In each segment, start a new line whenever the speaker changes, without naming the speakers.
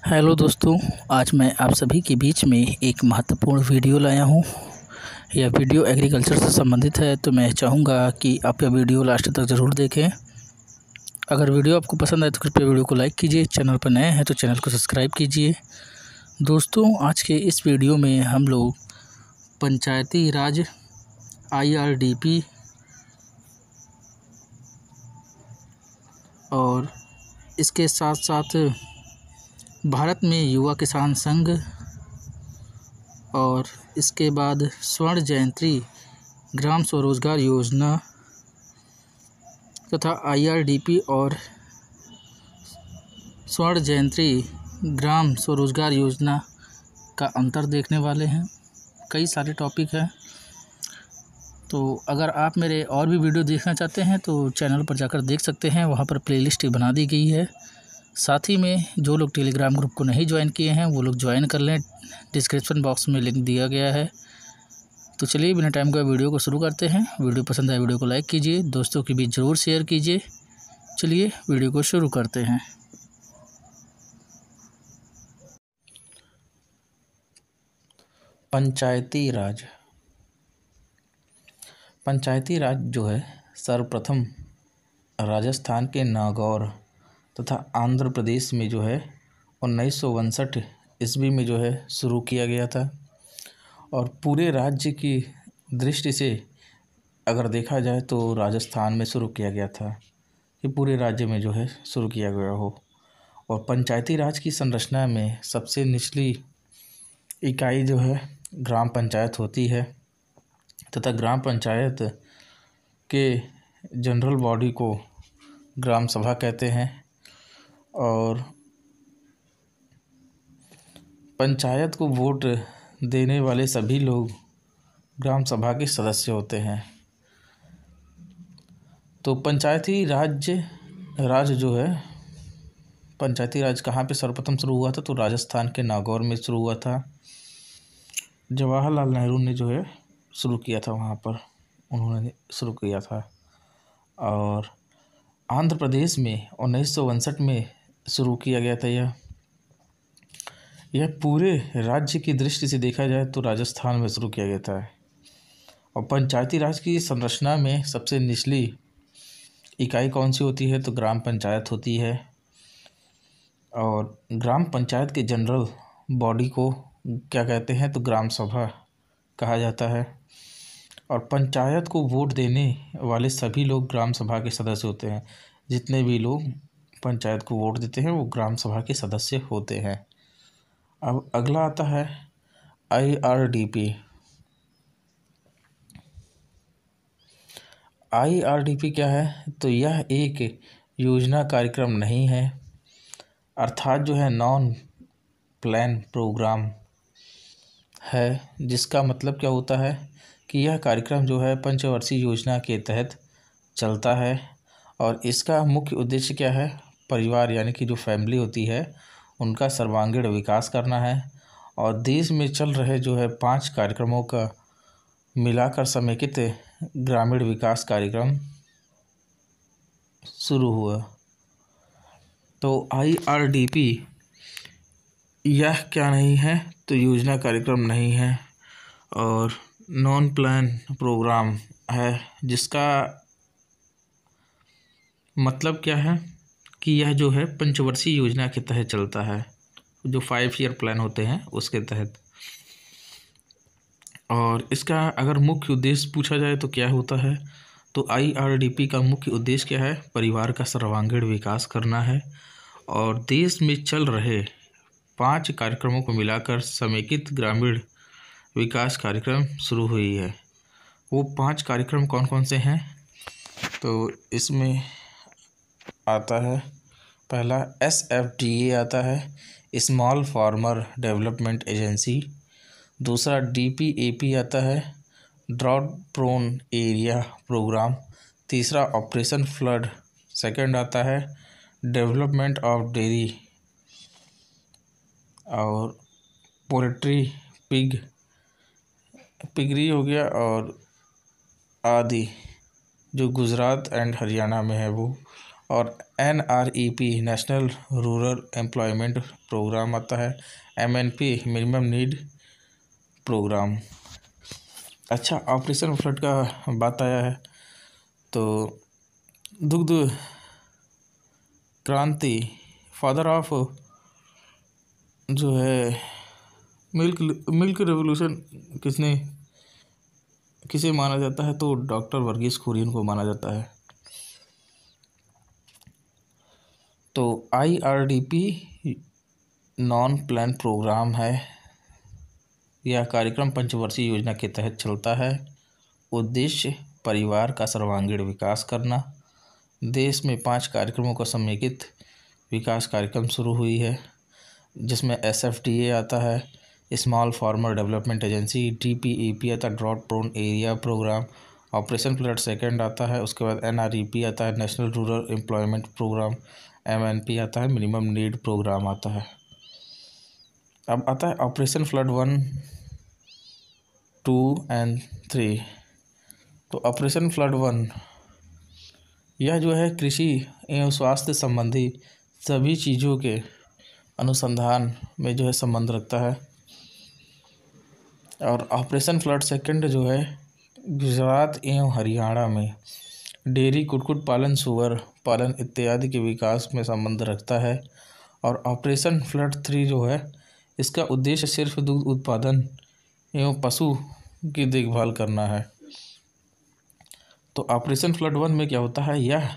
Hello दोस्तों, आज मैं आप सभी के बीच में एक महत्वपूर्ण वीडियो लाया हूँ। यह वीडियो एग्रीकल्चर से संबंधित है, तो मैं चाहूँगा कि आप यह वीडियो लास्ट तक ज़रूर देखें। अगर वीडियो आपको पसंद आए तो कृपया वीडियो को लाइक कीजिए। चैनल पर नए हैं तो चैनल को सब्सक्राइब कीजिए। दोस्तों, आज के इस वीडियो में हम लोग पंचायती राज IRDP और इसके साथ साथ भारत में युवा किसान संघ और इसके बाद स्वर्ण जयंती ग्राम स्वरोजगार योजना तथा IRDP और स्वर्ण जयंती ग्राम स्वरोजगार योजना का अंतर देखने वाले हैं। कई सारे टॉपिक हैं, तो अगर आप मेरे और भी वीडियो देखना चाहते हैं तो चैनल पर जाकर देख सकते हैं। वहाँ पर प्लेलिस्ट बना दी गई है। साथ ही में जो लोग टेलीग्राम ग्रुप को नहीं ज्वाइन किए हैं वो लोग ज्वाइन कर लें। डिस्क्रिप्शन बॉक्स में लिंक दिया गया है। तो चलिए बिना टाइम का वीडियो को शुरू करते हैं। वीडियो पसंद आए वीडियो को लाइक कीजिए, दोस्तों के बीच ज़रूर शेयर कीजिए। चलिए वीडियो को शुरू करते हैं। पंचायती राज जो है सर्वप्रथम राजस्थान के नागौर तथा आंध्र प्रदेश में जो है 1959 ईस्वी में जो है शुरू किया गया था। और पूरे राज्य की दृष्टि से अगर देखा जाए तो राजस्थान में शुरू किया गया था कि पूरे राज्य में जो है शुरू किया गया हो। और पंचायती राज की संरचना में सबसे निचली इकाई जो है ग्राम पंचायत होती है तथा ग्राम पंचायत के जनरल बॉडी को ग्राम सभा कहते हैं। और पंचायत को वोट देने वाले सभी लोग ग्राम सभा के सदस्य होते हैं। तो पंचायती राज जो है पंचायती राज कहाँ पे सर्वप्रथम शुरू हुआ था, तो राजस्थान के नागौर में शुरू हुआ था। जवाहरलाल नेहरू ने जो है शुरू किया था, वहाँ पर उन्होंने शुरू किया था। और आंध्र प्रदेश में 1959 में शुरू किया गया था। यह पूरे राज्य की दृष्टि से देखा जाए तो राजस्थान में शुरू किया गया था। और पंचायती राज की संरचना में सबसे निचली इकाई कौन सी होती है, तो ग्राम पंचायत होती है। और ग्राम पंचायत के जनरल बॉडी को क्या कहते हैं, तो ग्राम सभा कहा जाता है। और पंचायत को वोट देने वाले सभी लोग ग्राम सभा के सदस्य होते हैं। जितने भी लोग पंचायत को वोट देते हैं वो ग्राम सभा के सदस्य होते हैं। अब अगला आता है IRDP। IRDP क्या है, तो यह एक योजना कार्यक्रम नहीं है, अर्थात जो है नॉन प्लान प्रोग्राम है। जिसका मतलब क्या होता है कि यह कार्यक्रम जो है पंचवर्षीय योजना के तहत चलता है। और इसका मुख्य उद्देश्य क्या है, परिवार यानी कि जो फैमिली होती है उनका सर्वांगीण विकास करना है। और देश में चल रहे जो है 5 कार्यक्रमों का मिलाकर समेकित ग्रामीण विकास कार्यक्रम शुरू हुआ। तो IRDP यह क्या नहीं है, तो योजना कार्यक्रम नहीं है और नॉन प्लान प्रोग्राम है। जिसका मतलब क्या है कि यह जो है पंचवर्षीय योजना के तहत चलता है, जो 5 ईयर प्लान होते हैं उसके तहत। और इसका अगर मुख्य उद्देश्य पूछा जाए तो क्या होता है, तो IRDP का मुख्य उद्देश्य क्या है, परिवार का सर्वांगीण विकास करना है। और देश में चल रहे 5 कार्यक्रमों को मिलाकर समेकित ग्रामीण विकास कार्यक्रम शुरू हुई है। वो 5 कार्यक्रम कौन कौन से हैं, तो इसमें आता है पहला SFDA आता है, स्मॉल फार्मर डेवलपमेंट एजेंसी। दूसरा DPAP आता है, ड्रॉट प्रोन एरिया प्रोग्राम। तीसरा ऑपरेशन फ्लड। सेकंड आता है डेवलपमेंट ऑफ डेयरी और पोल्ट्री पिगरी हो गया और आदि, जो गुजरात एंड हरियाणा में है वो। और NREP national rural employment program आता है, MNP मिनिमम नीड प्रोग्राम। अच्छा, ऑपरेशन फ्लड का बात आया है तो दुग्ध क्रांति, फादर ऑफ जो है मिल्क रेवोल्यूशन किसे माना जाता है, तो डॉक्टर वर्गीस कुरियन को माना जाता है। तो IRDP नॉन प्लान प्रोग्राम है। यह कार्यक्रम पंचवर्षीय योजना के तहत चलता है। उद्देश्य परिवार का सर्वांगीण विकास करना। देश में 5 कार्यक्रमों का समेकित विकास कार्यक्रम शुरू हुई है, जिसमें SFDA आता है, small farmer development agency, DPEP आता है, drought prone area program, operation flood second आता है, उसके बाद NREP आता है, national rural employment program, MNP आता है, मिनिमम नीड प्रोग्राम आता है। अब आता है ऑपरेशन फ्लड 1, 2 एंड 3। तो ऑपरेशन फ्लड 1 यह जो है कृषि एवं स्वास्थ्य संबंधी सभी चीज़ों के अनुसंधान में जो है संबंध रखता है। और ऑपरेशन फ्लड सेकंड जो है गुजरात एवं हरियाणा में डेयरी, कुक्कुट पालन, सुअर पालन इत्यादि के विकास में संबंध रखता है। और ऑपरेशन फ्लड 3 जो है इसका उद्देश्य सिर्फ दूध उत्पादन एवं पशु की देखभाल करना है। तो ऑपरेशन फ्लड 1 में क्या होता है, यह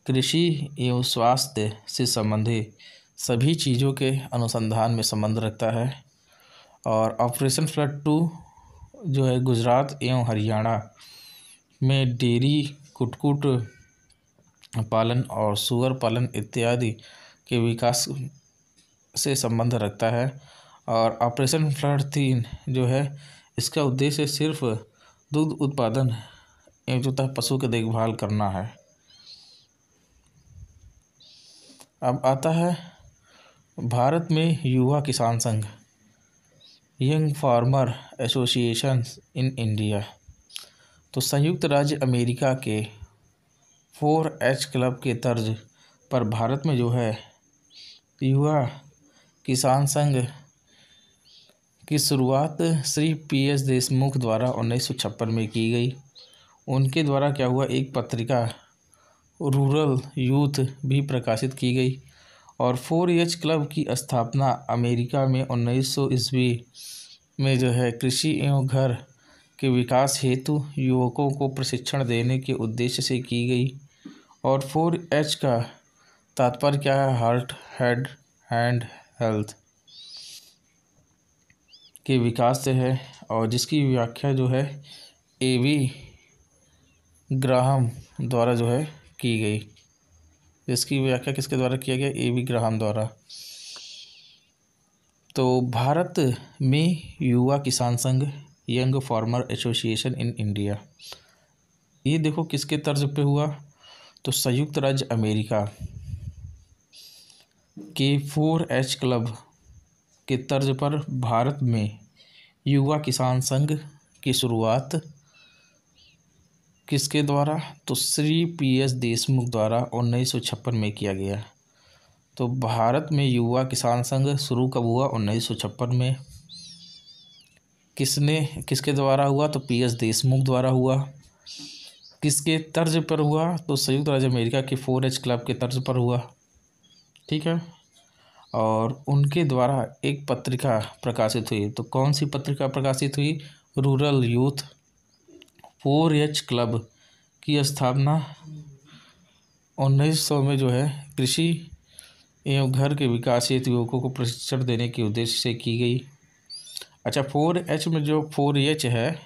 कृषि एवं स्वास्थ्य से संबंधित सभी चीज़ों के अनुसंधान में संबंध रखता है। और ऑपरेशन फ्लड 2 जो है गुजरात एवं हरियाणा में डेयरी, कुक्कुट पालन और सुअर पालन इत्यादि के विकास से संबंध रखता है। और ऑपरेशन फ्लड 3 जो है इसका उद्देश्य सिर्फ दूध उत्पादन एवं जो है पशु की देखभाल करना है। अब आता है भारत में युवा किसान संघ, young farmer association in India. तो संयुक्त राज्य अमेरिका के 4H क्लब के तर्ज पर भारत में जो है युवा किसान संघ की शुरुआत श्री PS देशमुख द्वारा 1956 में की गई। उनके द्वारा क्या हुआ, एक पत्रिका रूरल यूथ भी प्रकाशित की गई। और 4H क्लब की स्थापना अमेरिका में 1900 ईस्वी में जो है कृषि एवं घर के विकास हेतु युवकों को प्रशिक्षण देने के उद्देश्य से की गई। और 4H का तात्पर्य क्या है, हार्ट, हेड एंड हेल्थ के विकास से है। और जिसकी व्याख्या जो है A.V. ग्राहम द्वारा जो है की गई। इसकी व्याख्या किसके द्वारा किया गया, A.V. ग्राहम द्वारा। तो भारत में युवा किसान संघ, young farmer association in India, ये देखो किसके तर्ज पे हुआ, तो संयुक्त राज्य अमेरिका के 4H क्लब के तर्ज पर भारत में युवा किसान संघ की शुरुआत किसके द्वारा, तो श्री PS देशमुख द्वारा 1956 में किया गया। तो भारत में युवा किसान संघ शुरू कब हुआ, 1956 में। किसके द्वारा हुआ, तो PS देशमुख द्वारा हुआ। किसके तर्ज पर हुआ, तो संयुक्त राज्य अमेरिका के 4H क्लब के तर्ज पर हुआ। ठीक है। और उनके द्वारा एक पत्रिका प्रकाशित हुई। तो कौन सी पत्रिका प्रकाशित हुई, रूरल यूथ। 4H क्लब की स्थापना 1900 में जो है कृषि एवं घर के विकास हेतु युवकों को प्रशिक्षण देने के उद्देश्य से की गई। अच्छा, 4H में जो 4H है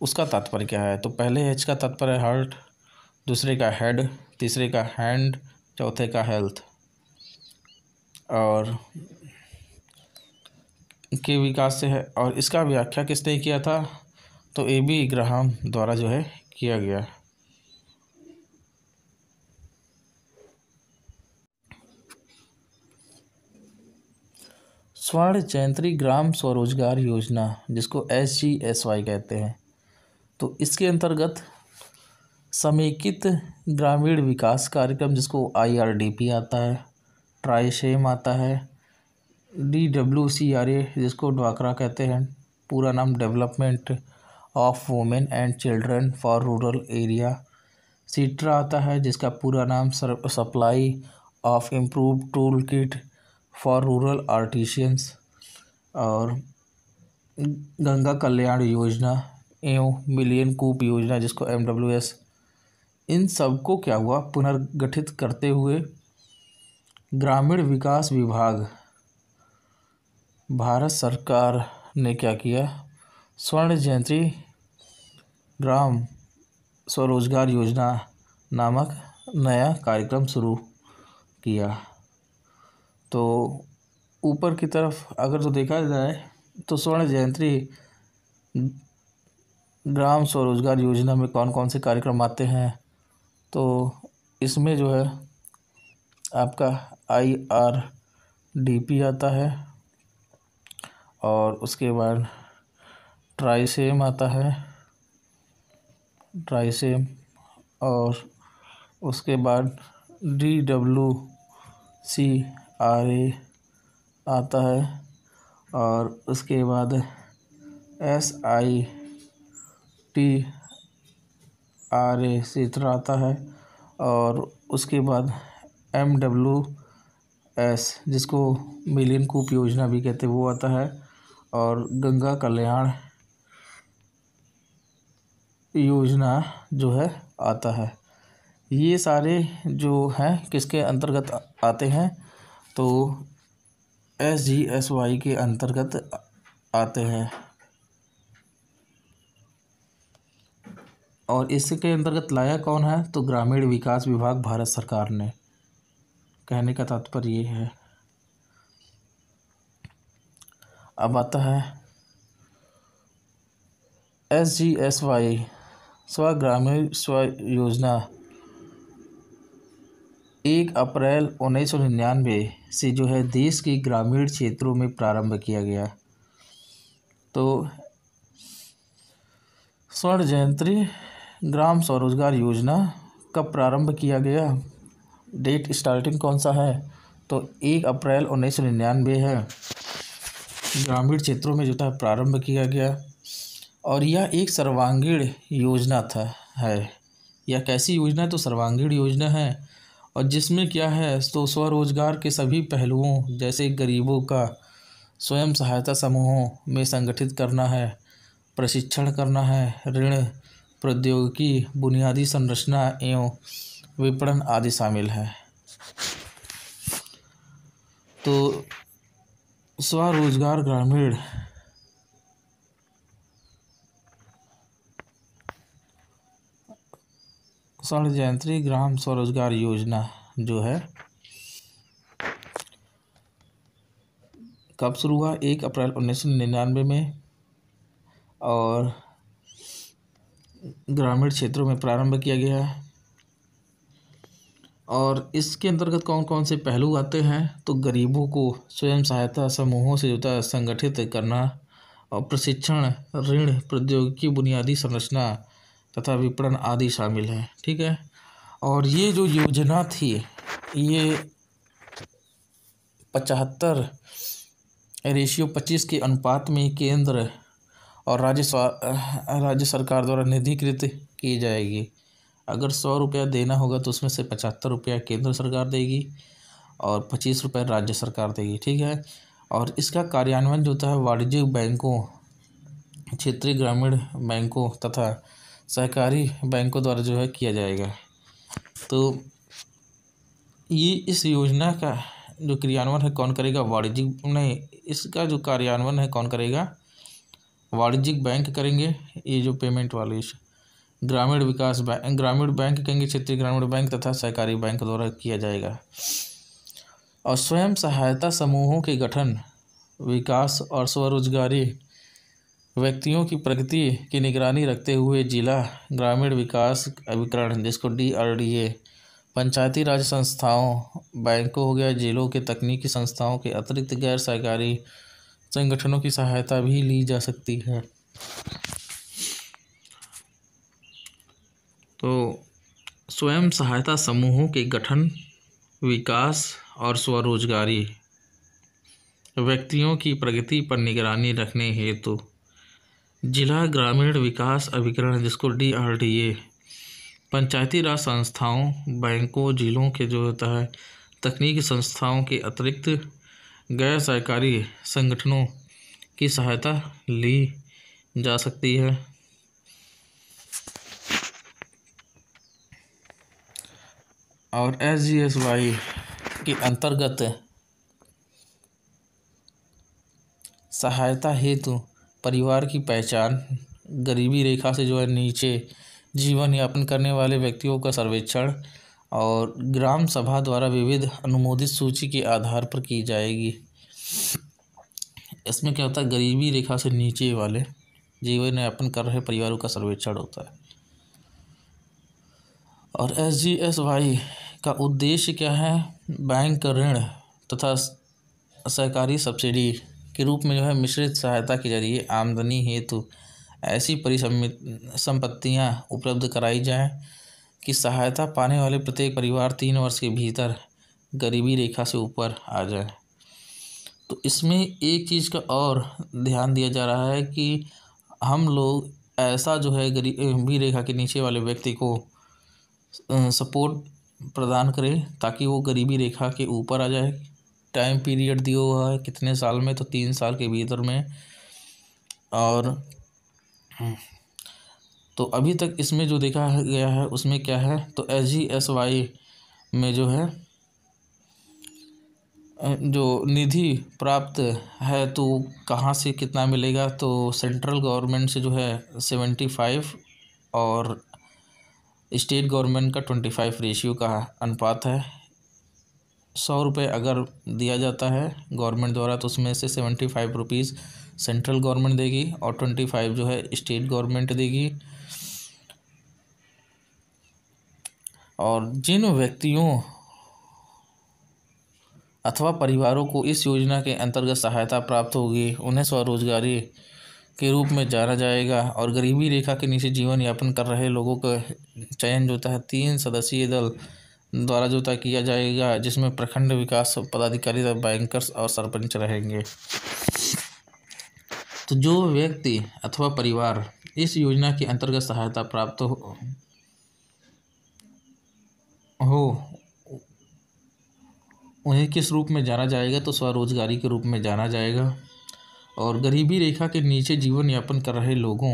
उसका तात्पर्य क्या है, तो पहले H का तात्पर्य हार्ट, दूसरे का हेड, तीसरे का हैंड, चौथे का हेल्थ और के विकास से है। और इसका व्याख्या किसने किया था, तो A.B. ग्राहम द्वारा जो है किया गया। स्वर्ण जयंती ग्राम स्वरोजगार योजना, जिसको SGSY कहते हैं, तो इसके अंतर्गत समेकित ग्रामीण विकास कार्यक्रम जिसको IRDP आता है, ट्राइशेम आता है, DWCRA जिसको ड्वाक्रा कहते हैं, पूरा नाम development of women and children for rural area, Citra आता है जिसका पूरा नाम supply of improved tool kit for rural artisans, और गंगा कल्याण योजना एवं मिलियन कूप योजना जिसको MWS, इन सबको क्या हुआ, पुनर्गठित करते हुए ग्रामीण विकास विभाग भारत सरकार ने क्या किया, स्वर्ण जयंती ग्राम स्वरोजगार योजना नामक नया कार्यक्रम शुरू किया। तो ऊपर की तरफ अगर तो देखा जाए तो स्वर्ण जयंती ग्राम स्वरोजगार योजना में कौन कौन से कार्यक्रम आते हैं, तो इसमें जो है आपका IRDP आता है, और उसके बाद ट्राइसेम आता है, ट्राइसेम, और उसके बाद DWCRA आता है, और उसके बाद SITRA सीत्रा आता है, और उसके बाद MWS जिसको मिलियन कूप योजना भी कहते हैं वो आता है, और गंगा कल्याण योजना जो है आता है। ये सारे जो हैं किसके अंतर्गत आते हैं, तो SGSY के अंतर्गत आते हैं, और इसके अंतर्गत लाया कौन है, तो ग्रामीण विकास विभाग भारत सरकार ने। कहने का तात्पर्य ये है। अब आता है SGSY स्वग्रामीण स्व योजना 1 अप्रैल 1999 से जो है देश के ग्रामीण क्षेत्रों में प्रारंभ किया गया। तो स्वर्ण जयंती ग्राम स्वरोजगार योजना कब प्रारंभ किया गया, डेट स्टार्टिंग कौन सा है, तो 1 अप्रैल 1999 है, ग्रामीण क्षेत्रों में जो था प्रारंभ किया गया। और यह एक सर्वांगीण योजना है। यह कैसी योजना है, तो सर्वांगीण योजना है, और जिसमें क्या है तो स्वरोजगार के सभी पहलुओं जैसे गरीबों का स्वयं सहायता समूहों में संगठित करना है, प्रशिक्षण करना है, ऋण, प्रौद्योगिकी, बुनियादी संरचना एवं विपणन आदि शामिल है। तो स्वरोजगार ग्रामीण स्वर्ण जयंती ग्राम स्वरोजगार योजना जो है कब शुरू हुआ, 1 अप्रैल 1999 में, और ग्रामीण क्षेत्रों में प्रारंभ किया गया। और इसके अंतर्गत कौन कौन से पहलू आते हैं, तो गरीबों को स्वयं सहायता समूहों से जो है संगठित करना, और प्रशिक्षण, ऋण, प्रौद्योगिकी, बुनियादी संरचना तथा विपणन आदि शामिल है। ठीक है। और ये जो योजना थी ये 75:25 के अनुपात में केंद्र और राज्य सरकार द्वारा निधिकृत की जाएगी। अगर 100 रुपया देना होगा तो उसमें से 75 रुपया केंद्र सरकार देगी और 25 रुपये राज्य सरकार देगी। ठीक है। और इसका कार्यान्वयन जो होता है वाणिज्यिक बैंकों, क्षेत्रीय ग्रामीण बैंकों तथा सहकारी बैंकों द्वारा जो है किया जाएगा। तो ये इस योजना का जो क्रियान्वयन है कौन करेगा, वाणिज्यिक नहीं, इसका जो कार्यान्वयन है कौन करेगा, वाणिज्यिक बैंक करेंगे। ये जो पेमेंट वाले ग्रामीण विकास बैंक, ग्रामीण बैंक कहेंगे, क्षेत्रीय ग्रामीण बैंक तथा सहकारी बैंक द्वारा किया जाएगा। और स्वयं सहायता समूहों के गठन, विकास और स्वरोजगारी व्यक्तियों की प्रगति की निगरानी रखते हुए जिला ग्रामीण विकास अभिकरण जिसको DRDA, पंचायती राज संस्थाओं, बैंकों हो गया, जिलों के तकनीकी संस्थाओं के अतिरिक्त गैर सरकारी संगठनों की सहायता भी ली जा सकती है। तो स्वयं सहायता समूहों के गठन, विकास और स्वरोजगारी व्यक्तियों की प्रगति पर निगरानी रखने हेतु जिला ग्रामीण विकास अभिकरण, जिसको DRDA, पंचायती राज संस्थाओं, बैंकों, जिलों के जो होता है तकनीकी संस्थाओं के अतिरिक्त गैर सरकारी संगठनों की सहायता ली जा सकती है। और SGSY के अंतर्गत सहायता हेतु परिवार की पहचान, गरीबी रेखा से जो है नीचे जीवन यापन करने वाले व्यक्तियों का सर्वेक्षण और ग्राम सभा द्वारा विविध अनुमोदित सूची के आधार पर की जाएगी। इसमें क्या होता है, गरीबी रेखा से नीचे वाले जीवन यापन कर रहे परिवारों का सर्वेक्षण होता है। और SGSY का उद्देश्य क्या है, बैंक ऋण तथा सरकारी सब्सिडी के रूप में जो है मिश्रित सहायता के जरिए आमदनी हेतु ऐसी परिसंपत्तियाँ उपलब्ध कराई जाएं कि सहायता पाने वाले प्रत्येक परिवार 3 वर्ष के भीतर गरीबी रेखा से ऊपर आ जाए। तो इसमें एक चीज़ का और ध्यान दिया जा रहा है कि हम लोग ऐसा जो है गरीबी रेखा के नीचे वाले व्यक्ति को सपोर्ट प्रदान करें ताकि वो गरीबी रेखा के ऊपर आ जाए। टाइम पीरियड दिया हुआ है कितने साल में, तो 3 साल के भीतर में। और तो अभी तक इसमें जो देखा गया है उसमें क्या है, तो SGSY में जो है जो निधि प्राप्त है तो कहाँ से कितना मिलेगा, तो सेंट्रल गवर्नमेंट से जो है 75 और स्टेट गवर्नमेंट का 25 रेशियो का अनुपात है। 100 रुपये अगर दिया जाता है गवर्नमेंट द्वारा तो उसमें से 75 रुपीज़ सेंट्रल गवर्नमेंट देगी और 25 जो है स्टेट गवर्नमेंट देगी। और जिन व्यक्तियों अथवा परिवारों को इस योजना के अंतर्गत सहायता प्राप्त होगी उन्हें स्वरोजगारी के रूप में जाना जाएगा। और गरीबी रेखा के नीचे जीवन यापन कर रहे लोगों का चयन जो होता है 3 सदस्यीय दल द्वारा जो तय किया जाएगा, जिसमें प्रखंड विकास पदाधिकारी, बैंकर्स और सरपंच रहेंगे। तो जो व्यक्ति अथवा परिवार इस योजना के अंतर्गत सहायता प्राप्त हो उन्हें किस रूप में जाना जाएगा, तो स्वरोजगारी के रूप में जाना जाएगा। और गरीबी रेखा के नीचे जीवन यापन कर रहे लोगों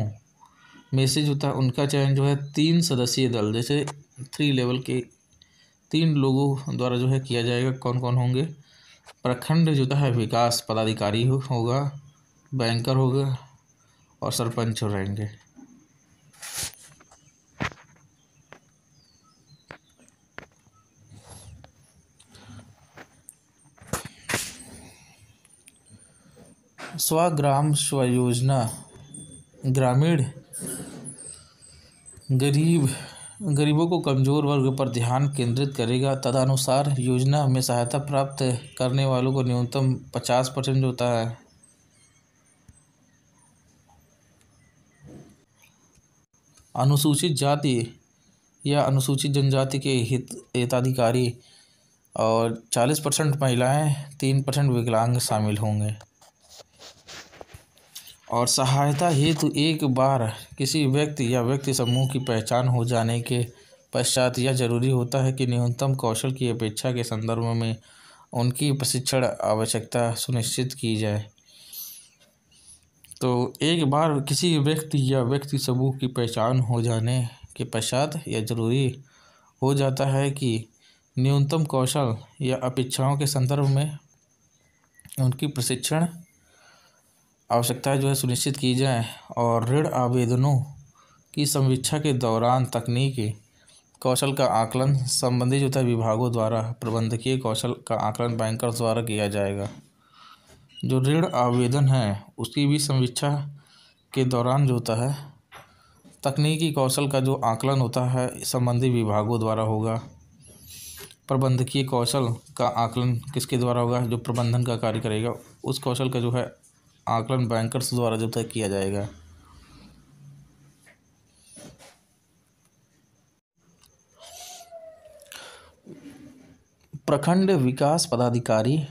में से जो था उनका चयन जो है 3 सदस्यीय दल, जैसे 3 लेवल के 3 लोगों द्वारा जो है किया जाएगा। कौन कौन होंगे, प्रखंड जो है विकास पदाधिकारी होगा, बैंकर होगा और सरपंच रहेंगे। स्वग्राम स्वयोजना ग्रामीण गरीबों को कमज़ोर वर्ग पर ध्यान केंद्रित करेगा। तदनुसार योजना में सहायता प्राप्त करने वालों को न्यूनतम 50% होता है अनुसूचित जाति या अनुसूचित जनजाति के हिताधिकारी और 40% महिलाएं, 3% विकलांग शामिल होंगे। और सहायता हेतु एक बार किसी व्यक्ति या व्यक्ति समूह की पहचान हो जाने के पश्चात यह जरूरी होता है कि न्यूनतम कौशल की अपेक्षा के संदर्भ में उनकी प्रशिक्षण आवश्यकता सुनिश्चित की जाए। तो एक बार किसी व्यक्ति या व्यक्ति समूह की पहचान हो जाने के पश्चात यह जरूरी हो जाता है कि न्यूनतम कौशल या अपेक्षाओं के संदर्भ में उनकी प्रशिक्षण आवश्यकताएं जो है सुनिश्चित की जाए। और ऋण आवेदनों की समीक्षा के दौरान तकनीकी कौशल का आकलन संबंधित जो है विभागों द्वारा प्रबंधकीय कौशल का आकलन बैंकर्स द्वारा किया जाएगा। जो ऋण आवेदन है उसकी भी समीक्षा के दौरान जो होता है तकनीकी कौशल का जो आकलन होता है संबंधित विभागों द्वारा होगा। प्रबंधकीय कौशल का आकलन किसके द्वारा होगा, जो प्रबंधन का कार्य करेगा उस कौशल का जो है आकलन बैंकर्स द्वारा जो तय किया जाएगा। प्रखंड विकास पदाधिकारी,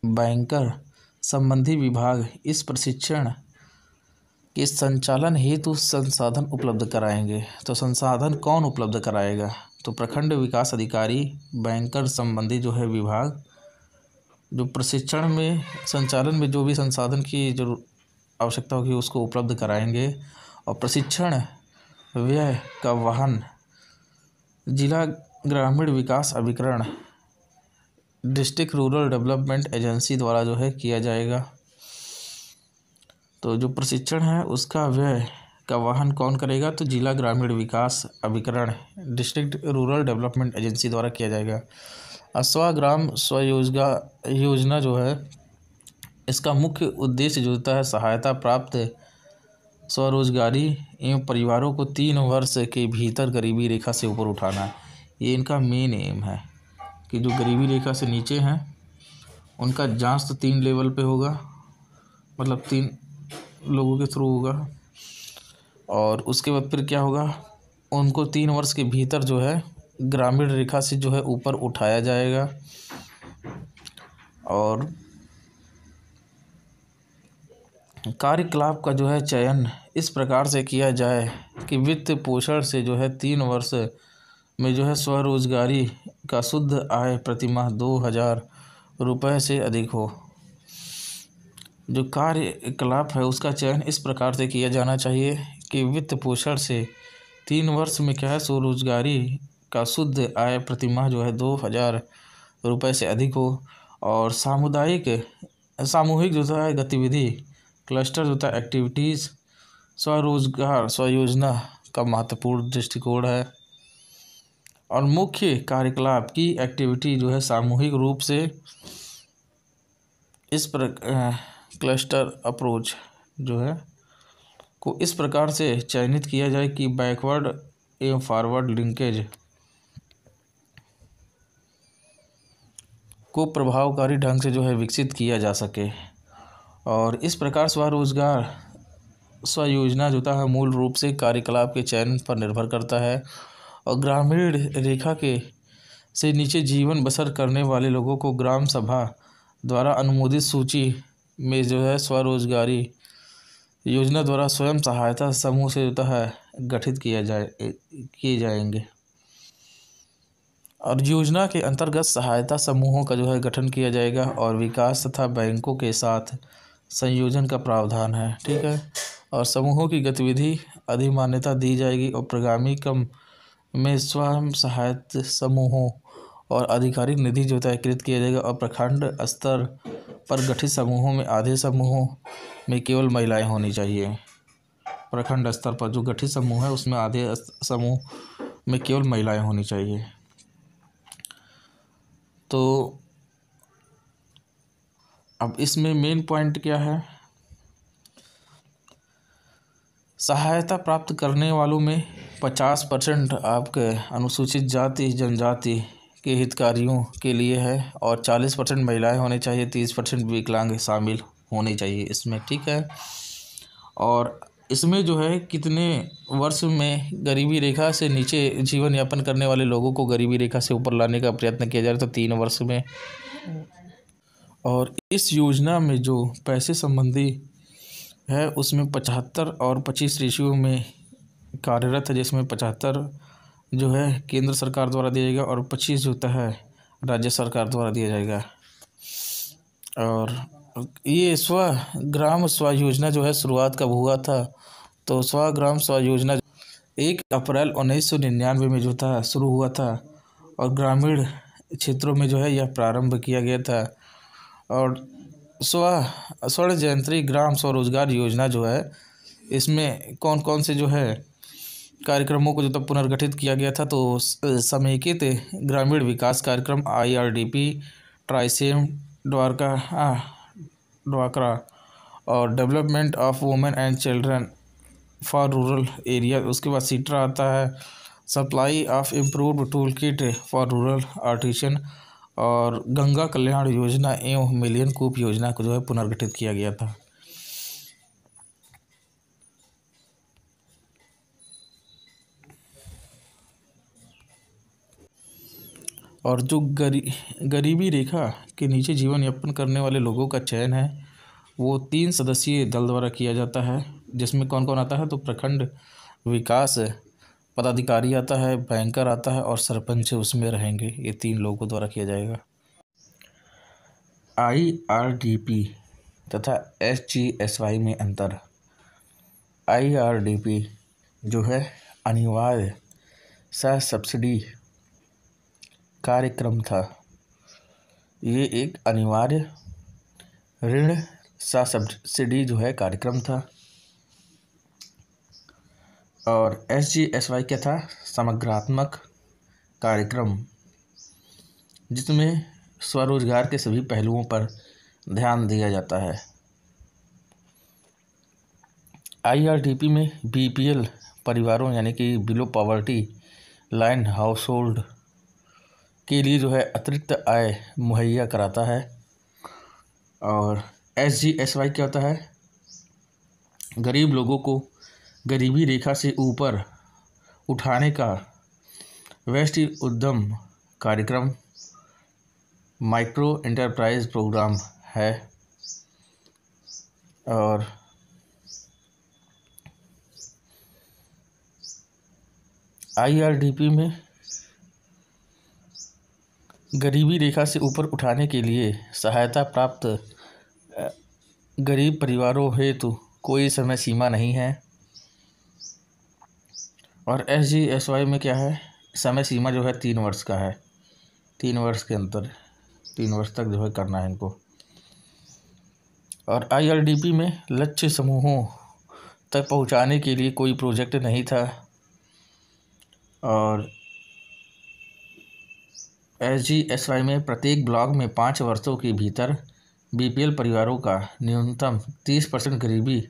बैंकर संबंधी विभाग इस प्रशिक्षण के संचालन हेतु संसाधन उपलब्ध कराएंगे। तो संसाधन कौन उपलब्ध कराएगा? तो प्रखंड विकास अधिकारी, बैंकर संबंधी जो है विभाग, जो प्रशिक्षण में संचालन में जो भी संसाधन की जो आवश्यकता होगी उसको उपलब्ध कराएंगे। और प्रशिक्षण व्यय का वहन जिला ग्रामीण विकास अभिकरण, डिस्ट्रिक्ट रूरल डेवलपमेंट एजेंसी द्वारा जो है किया जाएगा। तो जो प्रशिक्षण है उसका व्यय का वहन कौन करेगा? तो जिला ग्रामीण विकास अभिकरण, डिस्ट्रिक्ट रूरल डेवलपमेंट एजेंसी द्वारा किया जाएगा। स्वग्राम स्वरोजगार योजना जो है इसका मुख्य उद्देश्य जो होता है सहायता प्राप्त स्वरोजगारी एवं परिवारों को 3 वर्ष के भीतर गरीबी रेखा से ऊपर उठाना है। ये इनका मेन एम है कि जो गरीबी रेखा से नीचे हैं उनका जांच तो 3 लेवल पे होगा, मतलब 3 लोगों के थ्रू होगा। और उसके बाद फिर क्या होगा, उनको 3 वर्ष के भीतर जो है ग्रामीण रेखा से जो है ऊपर उठाया जाएगा। और कार्यकलाप का जो है चयन इस प्रकार से किया जाए कि वित्त पोषण से जो है 3 वर्ष में जो है स्वरोजगारी का शुद्ध आय प्रतिमाह 2000 रुपये से अधिक हो। जो कार्यकलाप है उसका चयन इस प्रकार से किया जाना चाहिए कि वित्त पोषण से 3 वर्ष में क्या है स्वरोजगारी का शुद्ध आय प्रतिमाह जो है 2000 रुपये से अधिक हो। और सामूहिक जो है गतिविधि, क्लस्टर जो होता है एक्टिविटीज़, स्वरोजगार स्वयोजना का महत्वपूर्ण दृष्टिकोण है। और मुख्य कार्यकलाप की एक्टिविटी जो है सामूहिक रूप से इस क्लस्टर अप्रोच जो है को इस प्रकार से चयनित किया जाए कि बैकवर्ड एवं फॉरवर्ड लिंकेज को प्रभावकारी ढंग से जो है विकसित किया जा सके। और इस प्रकार स्वरोजगार स्वयोजना जो होता है मूल रूप से कार्यकलाप के चयन पर निर्भर करता है। और ग्रामीण रेखा के से नीचे जीवन बसर करने वाले लोगों को ग्राम सभा द्वारा अनुमोदित सूची में जो है स्वरोजगारी योजना द्वारा स्वयं सहायता समूह से होता है गठित किए जाएंगे। और योजना के अंतर्गत सहायता समूहों का जो है गठन किया जाएगा और विकास तथा बैंकों के साथ संयोजन का प्रावधान है। ठीक है। और समूहों की गतिविधि अधिमान्यता दी जाएगी और प्रगामी क्रम में स्वयं सहायता समूहों और आधिकारिक निधि जो तयकृत किया जाएगा। और प्रखंड स्तर पर गठित समूहों में आधे समूहों में केवल महिलाएं होनी चाहिए। प्रखंड स्तर पर जो गठित समूह है उसमें आधे समूह में केवल महिलाएं होनी चाहिए। तो अब इसमें मेन पॉइंट क्या है, सहायता प्राप्त करने वालों में 50% आपके अनुसूचित जाति जनजाति के हितग्राहियों के लिए है और 40% महिलाएं होनी चाहिए, 30% विकलांग शामिल होने चाहिए इसमें। ठीक है। और इसमें जो है कितने वर्ष में गरीबी रेखा से नीचे जीवन यापन करने वाले लोगों को गरीबी रेखा से ऊपर लाने का प्रयत्न किया जा रहा है, तो 3 वर्ष में। और इस योजना में जो पैसे संबंधी है उसमें 75 और 25 रेशियो में कार्यरत है, जिसमें 75 जो है केंद्र सरकार द्वारा दिया जाएगा और 25 जो होता है राज्य सरकार द्वारा दिया जाएगा। और ये ग्राम स्व योजना जो है शुरुआत कब हुआ था, तो ग्राम स्व योजना 1 अप्रैल 1999 में जो था शुरू हुआ था और ग्रामीण क्षेत्रों में जो है यह प्रारंभ किया गया था। और स्वर्ण जयंती ग्राम स्वरोजगार योजना जो है इसमें कौन कौन से जो है कार्यक्रमों को जो तब पुनर्गठित किया गया था, तो समेकित ग्रामीण विकास कार्यक्रम IRDP, ट्राइसेम ड्वाक्रा और development of women and children for rural area. उसके बाद सीट्रा आता है, supply of improved tool kit for rural artisan. और गंगा कल्याण योजना एवं मिलियन कूप योजना को जो है पुनर्गठित किया गया था। और जो गरीबी रेखा के नीचे जीवन यापन करने वाले लोगों का चयन है वो 3 सदस्यीय दल द्वारा किया जाता है, जिसमें कौन कौन आता है तो प्रखंड विकास पदाधिकारी आता है, बैंकर आता है और सरपंच उसमें रहेंगे। ये 3 लोगों द्वारा किया जाएगा। IRDP तथा SGSY में अंतर। IRDP जो है अनिवार्य सह सब्सिडी कार्यक्रम था। ये एक अनिवार्य ऋण सह सब्सिडी जो है कार्यक्रम था। और SGSY क्या था? समग्रात्मक कार्यक्रम, जिसमें स्वरोजगार के सभी पहलुओं पर ध्यान दिया जाता है। IRDP में BPL परिवारों यानी कि below poverty line house hold के लिए जो है अतिरिक्त आय मुहैया कराता है। और SGSY क्या होता है? गरीब लोगों को गरीबी रेखा से ऊपर उठाने का वैश्विक उद्यम कार्यक्रम, माइक्रो एंटरप्राइज प्रोग्राम है। और IRDP में गरीबी रेखा से ऊपर उठाने के लिए सहायता प्राप्त गरीब परिवारों हेतु कोई समय सीमा नहीं है। और SGSY में क्या है? समय सीमा जो है 3 वर्ष का है। 3 वर्ष के अंतर 3 वर्ष तक जो है करना है इनको। और IRDP में लक्ष्य समूहों तक पहुंचाने के लिए कोई प्रोजेक्ट नहीं था। और SGSY में प्रत्येक ब्लॉक में 5 वर्षों के भीतर BPL परिवारों का न्यूनतम 30% गरीबी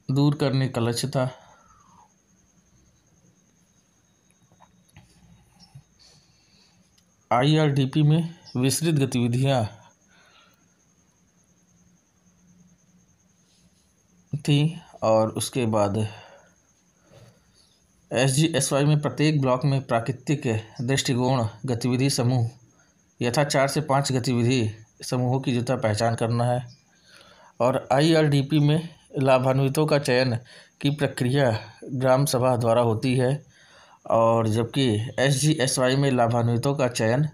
दूर करने का लक्ष्य था। IRDP में विस्तृत गतिविधियां थी। और उसके बाद SGSY में प्रत्येक ब्लॉक में प्राकृतिक दृष्टिकोण गतिविधि समूह यथा 4 से 5 गतिविधि समूहों की जो पहचान करना है। और IRDP में लाभान्वितों का चयन की प्रक्रिया ग्राम सभा द्वारा होती है। और जबकि SGSY में लाभान्वितों का चयन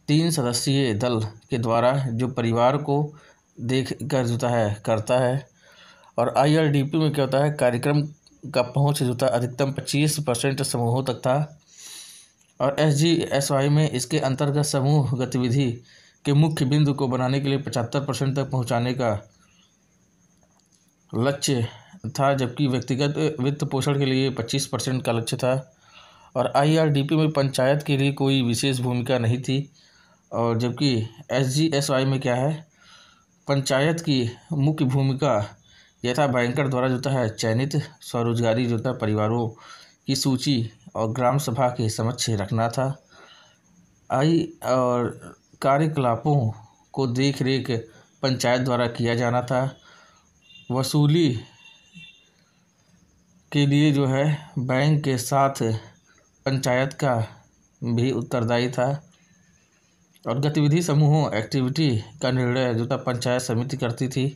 3 सदस्यीय दल के द्वारा जो परिवार को देख कर जो है करता है। और IRDP में क्या होता है? कार्यक्रम का पहुंच जो था अधिकतम 25% समूहों तक था। और SGSY में इसके अंतर्गत समूह गतिविधि के मुख्य बिंदु को बनाने के लिए 75% तक पहुंचाने का लक्ष्य था, जबकि व्यक्तिगत वित्त पोषण के लिए 25% का लक्ष्य था। और IRDP में पंचायत के लिए कोई विशेष भूमिका नहीं थी। और जबकि SGSY में क्या है? पंचायत की मुख्य भूमिका यथा बैंकर द्वारा जो है चयनित स्वरोजगारी जो परिवारों की सूची और ग्राम सभा के समक्ष रखना था। और कार्यकलापों को देख रेख पंचायत द्वारा किया जाना था। वसूली के लिए जो है बैंक के साथ पंचायत का भी उत्तरदायी था। और गतिविधि समूहों एक्टिविटी का निर्णय जो था पंचायत समिति करती थी।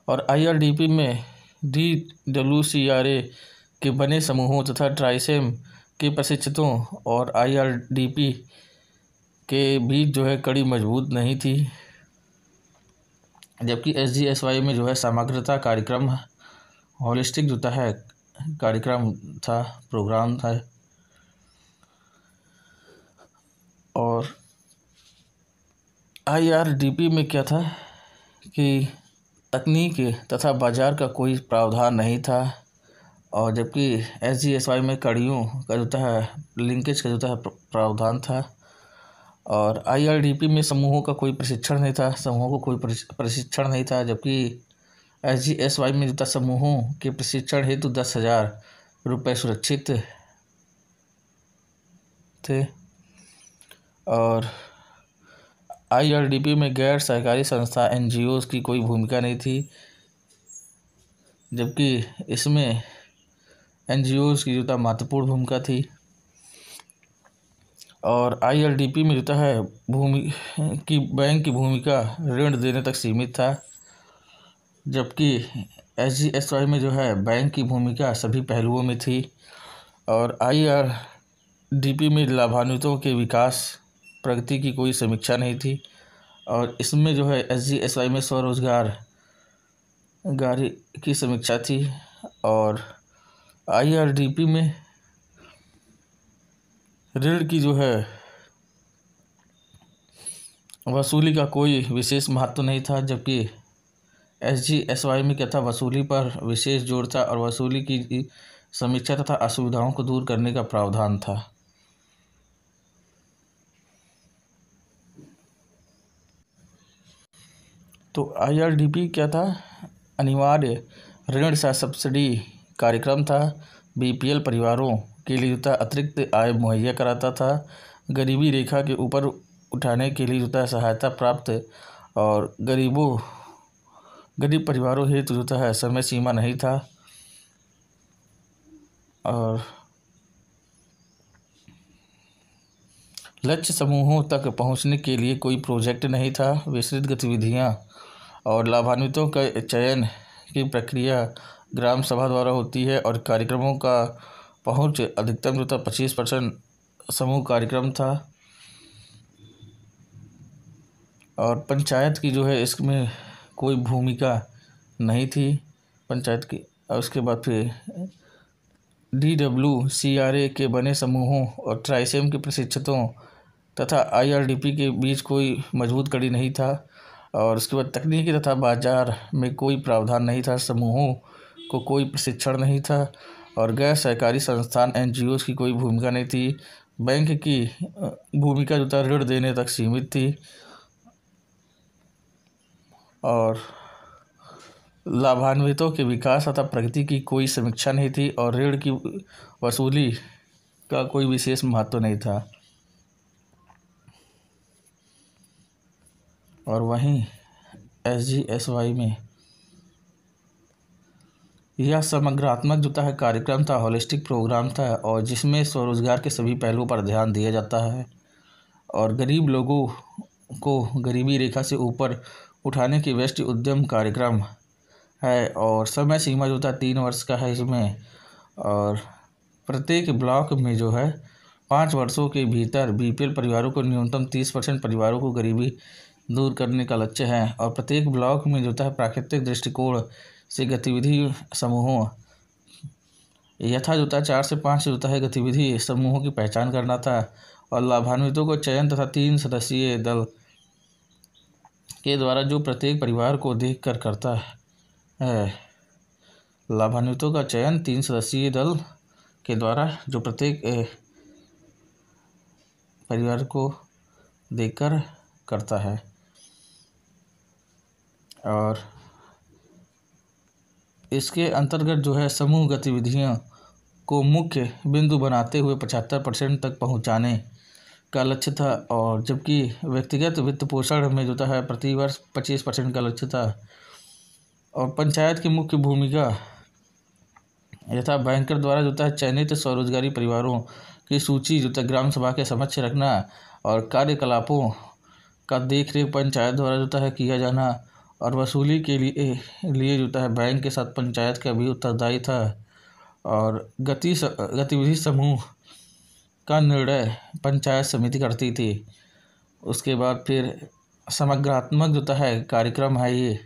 और IRDP में DWCRA के बने समूहों तथा ट्राइसेम के प्रशिक्षितों और IRDP के बीच जो है कड़ी मजबूत नहीं थी। जबकि SGSY में जो है समग्रता कार्यक्रम होलिस्टिक जो है कार्यक्रम था, प्रोग्राम था। और IRDP में क्या था कि तकनीक तथा बाजार का कोई प्रावधान नहीं था। और जबकि SGSY में कड़ियों का जो है लिंकेज का जो है प्रावधान था। और IRDP में समूहों का कोई प्रशिक्षण नहीं था, समूहों को कोई प्रशिक्षण नहीं था। जबकि SGSY में जो था समूहों के प्रशिक्षण हेतु 10,000 रुपये सुरक्षित थे। और IRDP में गैर सरकारी संस्था NGOs की कोई भूमिका नहीं थी, जबकि इसमें NGOs की जो महत्वपूर्ण भूमिका थी। और IRDP में जो है बैंक की भूमिका ऋण देने तक सीमित था, जबकि SGSY में जो है बैंक की भूमिका सभी पहलुओं में थी। और IRDP में लाभान्वितों के विकास प्रगति की कोई समीक्षा नहीं थी। और इसमें जो है SGSY में स्वरोजगार गारी की समीक्षा थी। और IRDP में ऋण की जो है वसूली का कोई विशेष महत्व नहीं था, जबकि SGSY में क्या था, वसूली पर विशेष जोर था और वसूली की समीक्षा तथा असुविधाओं को दूर करने का प्रावधान था। तो IRDP क्या था, अनिवार्य ऋण सह सब्सिडी कार्यक्रम था। BPL परिवारों के लिए जो था अतिरिक्त आय मुहैया कराता था। गरीबी रेखा के ऊपर उठाने के लिए जो था सहायता प्राप्त और गरीब परिवारों हेतु जो है समय सीमा नहीं था। और लक्ष्य समूहों तक पहुंचने के लिए कोई प्रोजेक्ट नहीं था। विस्तृत गतिविधियां और लाभान्वितों का चयन की प्रक्रिया ग्राम सभा द्वारा होती है और कार्यक्रमों का पहुंच अधिकतम जो था 25% समूह कार्यक्रम था। और पंचायत की जो है इसमें कोई भूमिका नहीं थी पंचायत की। और उसके बाद फिर DWCRA के बने समूहों और ट्राइसेम के प्रशिक्षितों तथा IRDP के बीच कोई मजबूत कड़ी नहीं था। और उसके बाद तकनीकी तथा बाजार में कोई प्रावधान नहीं था। समूहों को कोई प्रशिक्षण नहीं था और गैर सरकारी संस्थान NGOs की कोई भूमिका नहीं थी। बैंक की भूमिका जो था ऋण देने तक सीमित थी और लाभान्वितों के विकास तथा प्रगति की कोई समीक्षा नहीं थी और ऋण की वसूली का कोई विशेष महत्व नहीं था। और वहीं SGSY में यह समग्रात्मक जो है कार्यक्रम था, होलिस्टिक प्रोग्राम था और जिसमें स्वरोजगार के सभी पहलुओं पर ध्यान दिया जाता है और गरीब लोगों को गरीबी रेखा से ऊपर उठाने की व्यष्टि उद्यम कार्यक्रम है। और समय सीमा जो था 3 वर्ष का है इसमें। और प्रत्येक ब्लॉक में जो है 5 वर्षों के भीतर BPL परिवारों को न्यूनतम 30% परिवारों को गरीबी दूर करने का लक्ष्य है। और प्रत्येक ब्लॉक में जो है प्राकृतिक दृष्टिकोण से गतिविधि समूहों यथा जो 4 से 5 जो है गतिविधि समूहों की पहचान करना था और लाभान्वितों को चयन तथा 3 सदस्यीय दल के द्वारा जो प्रत्येक परिवार को देखकर करता है। लाभान्वितों का चयन 3 सदस्यीय दल के द्वारा जो प्रत्येक परिवार को देखकर करता है। और इसके अंतर्गत जो है समूह गतिविधियों को मुख्य बिंदु बनाते हुए 75% तक पहुंचाने का लक्ष्य था। और जबकि व्यक्तिगत वित्त पोषण में जो है प्रतिवर्ष 25% का लक्ष्य था। और पंचायत की मुख्य भूमिका यथा बैंकर द्वारा जो है चयनित स्वरोजगारी परिवारों की सूची जो ग्राम सभा के समक्ष रखना और कार्यकलापों का देखरेख पंचायत द्वारा जो है किया जाना और वसूली के लिए जो है बैंक के साथ पंचायत का भी उत्तरदायी था। और गतिविधि समूह का निर्णय पंचायत समिति करती थी। उसके बाद फिर समग्रात्मक जो है कार्यक्रम है, ये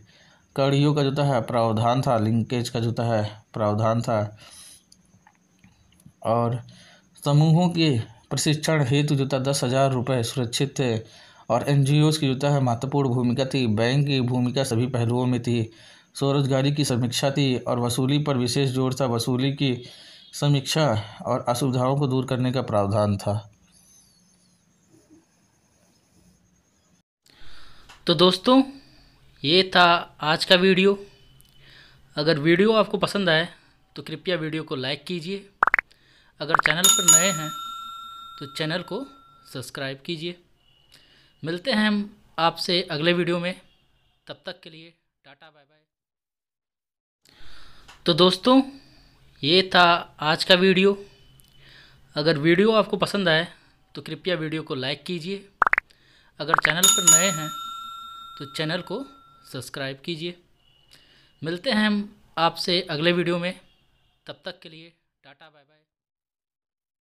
कड़ियों का जो है प्रावधान था, लिंकेज का जो है प्रावधान था। और समूहों के प्रशिक्षण हेतु जो था 10,000 रुपये सुरक्षित थे। और NGOs की जो है महत्वपूर्ण भूमिका थी। बैंक की भूमिका सभी पहलुओं में थी। स्वरोजगारी की समीक्षा थी और वसूली पर विशेष जोर था। वसूली की समीक्षा और असुविधाओं को दूर करने का प्रावधान था।
तो दोस्तों, ये था आज का वीडियो। अगर वीडियो आपको पसंद आए तो कृपया वीडियो को लाइक कीजिए। अगर चैनल पर नए हैं तो चैनल को सब्सक्राइब कीजिए। मिलते हैं हम आपसे अगले वीडियो में। तब तक के लिए टाटा बाय बाय। तो दोस्तों, ये था आज का वीडियो। अगर वीडियो आपको पसंद आए तो कृपया वीडियो को लाइक कीजिए। अगर चैनल पर नए हैं तो चैनल को सब्सक्राइब कीजिए। मिलते हैं हम आपसे अगले वीडियो में। तब तक के लिए टाटा बाय बाय।